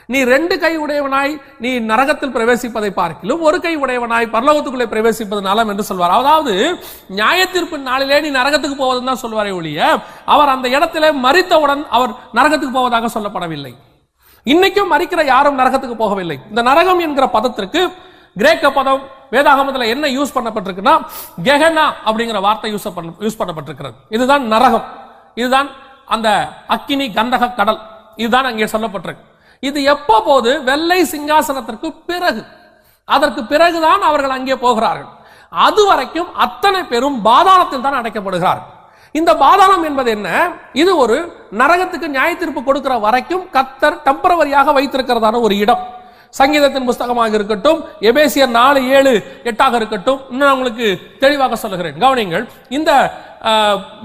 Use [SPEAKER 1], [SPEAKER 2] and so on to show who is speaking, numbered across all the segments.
[SPEAKER 1] நீ 2 கை உடையவனாய் நீ நரகத்தில் பிரவேசிப்பதை பார்க்கிலும் 1 கை உடையவனாய் பரலோகத்துக்குள்ளே பிரவேசிப்பது நலம் என்று சொல்வார். அதாவது நியாயத்தீர்ப்பின் நாளிலே நீ நரகத்துக்கு போவதுன்னு தான் சொல்வாரே ஒழிய அவர் அந்த இடத்திலே மரித்தவுடன் அவர் நரகத்துக்கு போவதாக சொல்லப்படவில்லை. இன்னைக்கும் மரிக்கிற யாரும் நரகத்துக்கு போகவில்லை. இந்த நரகம் என்கிற பதத்திற்கு கிரேக்க பதம் வேதாகமத்தில் என்ன யூஸ் பண்ணப்பட்டிருக்குன்னா கெஹனா அப்படிங்கிற வார்த்தை யூஸ் பண்ணப்பட்டிருக்கிறது. இதுதான் நரகம், இதுதான் அந்த அக்கினி கந்தக கடல், இதுதான் அங்கே சொல்லப்பட்டிருக்கு. இது எப்போ போது வெள்ளை சிங்காசனத்திற்கு பிறகு, அதற்கு பிறகுதான் அவர்கள் அங்கே போகிறார்கள். அதுவரைக்கும் அத்தனை பேரும் பாதாளத்தில் தான் அடைக்கப்படுகிறார்கள். இந்த பாதாளம் என்பது என்ன? இது ஒரு நரகத்துக்கு நியாய தீர்ப்பு கொடுக்கிற வரைக்கும் கர்த்தர் டெம்பரவரியாக வைத்திருக்கிறதான ஒரு இடம். சங்கீதத்தின் புஸ்தகமாக இருக்கட்டும், எபேசியர் 4:7-8 இருக்கட்டும், இன்னும் உங்களுக்கு தெளிவாக சொல்லுகிறேன், கவனிங்கள். இந்த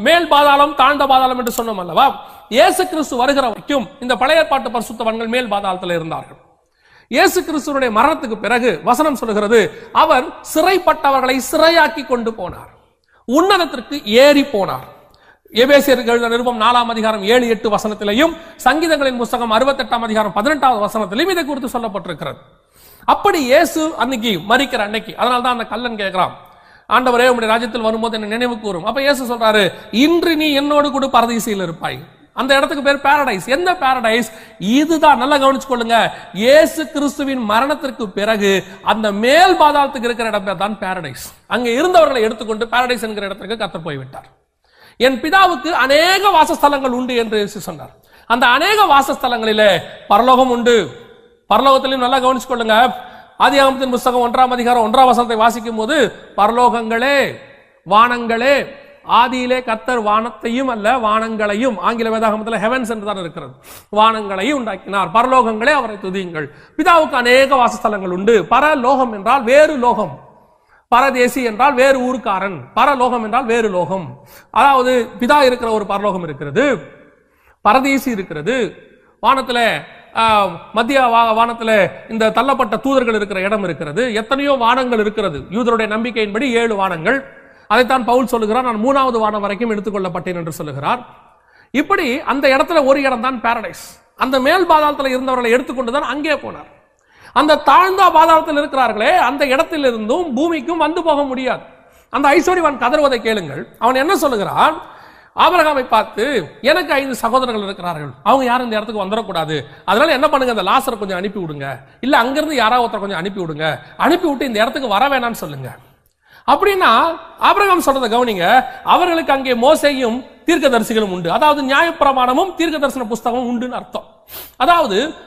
[SPEAKER 1] மேல் பாதாளம் தாழ்ந்த பாதாளம் என்று சொன்னோம் அல்லவா? இயேசு கிறிஸ்து வருகிற வரைக்கும் இந்த பழைய ஏற்பாட்டு பரிசுத்தவான்கள் மேல் பாதாளத்தில் இருந்தார்கள். இயேசு கிறிஸ்துவினுடைய மரணத்துக்கு பிறகு வசனம் சொல்லுகிறது, அவர் சிறைப்பட்டவர்களை சிறையாக்கி கொண்டு போனார், உன்னதத்திற்கு ஏறி போனார். எபேசியர் நிருபம் 4:7-8 வசனத்திலையும் சங்கீதங்களின் புஸ்தகம் 68:18 வசனத்திலையும் இதை குறித்து சொல்லப்பட்டிருக்கிறது. அப்படி இயேசு அன்னைக்கு மரிக்கிற அன்னைக்கு, அதனால்தான் அந்த கல்லன் கேட்கிறான், ஆண்டவரே உம்முடைய ராஜ்யத்தில் வரும்போது என்ன நினைவு கூறும். அப்ப இயேசு சொல்றாரு, இன்று நீ என்னோடு கூட பரதீசையில் இருப்பாய். அந்த இடத்துக்கு பேர் பாரடைஸ். எந்த பாரடைஸ்? இதுதான். நல்லா கவனிச்சு கொள்ளுங்க. இயேசு கிறிஸ்துவின் மரணத்திற்கு பிறகு அந்த மேல் பாதாளத்துக்கு இருக்கிற இடம் தான் பாரடைஸ். அங்கே இருந்தவர்களை எடுத்துக்கொண்டு பாரடைஸ் என்கிற இடத்துக்கு கர்த்தர் போய்விட்டார். என் பிதாவுக்கு அநேக வாசஸ்தலங்கள் உண்டு என்று சொன்னார். அந்த அநேக வாசஸ்தலங்களிலே பரலோகம் உண்டு. பரலோகத்திலையும் நல்லா கவனிச்சு கொள்ளுங்க. ஆதியாகமத்தின் புஸ்தகம் 1 வசனத்தை வாசிக்கும் போது, பரலோகங்களே, வானங்களே, ஆதியிலே கர்த்தர் வானத்தையும் அல்ல வானங்களையும், ஆங்கில வேதாகமத்தில் ஹெவன்ஸ் என்று தான் இருக்கிறது, வானங்களையும் உண்டாக்கினார். பரலோகங்களே அவரை துதியுங்கள். பிதாவுக்கு அநேக வாசஸ்தலங்கள் உண்டு. பரலோகம் என்றால் வேறு லோகம், பரதேசி என்றால் வேறு ஊர்க்காரன், பரலோகம் என்றால் வேறு லோகம். அதாவது பிதா இருக்கிற ஒரு பரலோகம் இருக்கிறது, பரதேசி இருக்கிறது, வானத்துல மத்திய வானத்துல இந்த தள்ளப்பட்ட தூதர்கள் இருக்கிற இடம் இருக்கிறது, எத்தனையோ வானங்கள் இருக்கிறது. யூதருடைய நம்பிக்கையின்படி 7 வானங்கள். அதைத்தான் பவுல் சொல்லுகிறார், நான் 3வது வானம் வரைக்கும் எடுத்துக்கொள்ளப்பட்டேன் என்று சொல்லுகிறார். இப்படி அந்த இடத்துல ஒரு இடம் தான் பாரடைஸ். அந்த மேல் பாதாளத்தில் இருந்தவர்களை எடுத்துக்கொண்டுதான் அங்கே போனார். அந்த தாழ்ந்த பாதாளத்தில் இருக்கிறார்களே, அந்த இடத்திலிருந்தும் பூமிக்கும் வந்து போக முடியாது. அந்த ஐஸ்வர்யவான் கதறுவதை கேளுங்கள். அவன் என்ன சொல்லுகிறான்? ஆபிரகாமை பார்த்து, எனக்கு 5 சகோதரர்கள் இருக்கிறார்கள், அவங்க யாரும் இந்த இடத்துக்கு வந்துடக்கூடாது, அதனால என்ன பண்ணுங்க, அந்த லாசரை கொஞ்சம் அனுப்பி விடுங்க, இல்ல அங்கிருந்து யாராவது ஒருத்தர் கொஞ்சம் அனுப்பி விடுங்க, அனுப்பி விட்டு இந்த இடத்துக்கு வர வேணாம்னு சொல்லுங்க. அப்படின்னா ஆபிரகாம் சொல்றதை கவனிங்க, அவர்களுக்கு அங்கே மோசேயும் தீர்க்கதரிசிகளும் உண்டு. அதாவது நியாயப்பிரமாணமும் தீர்க்க தரிசன புஸ்தகமும் உண்டுன்னு அர்த்தம். அதாவது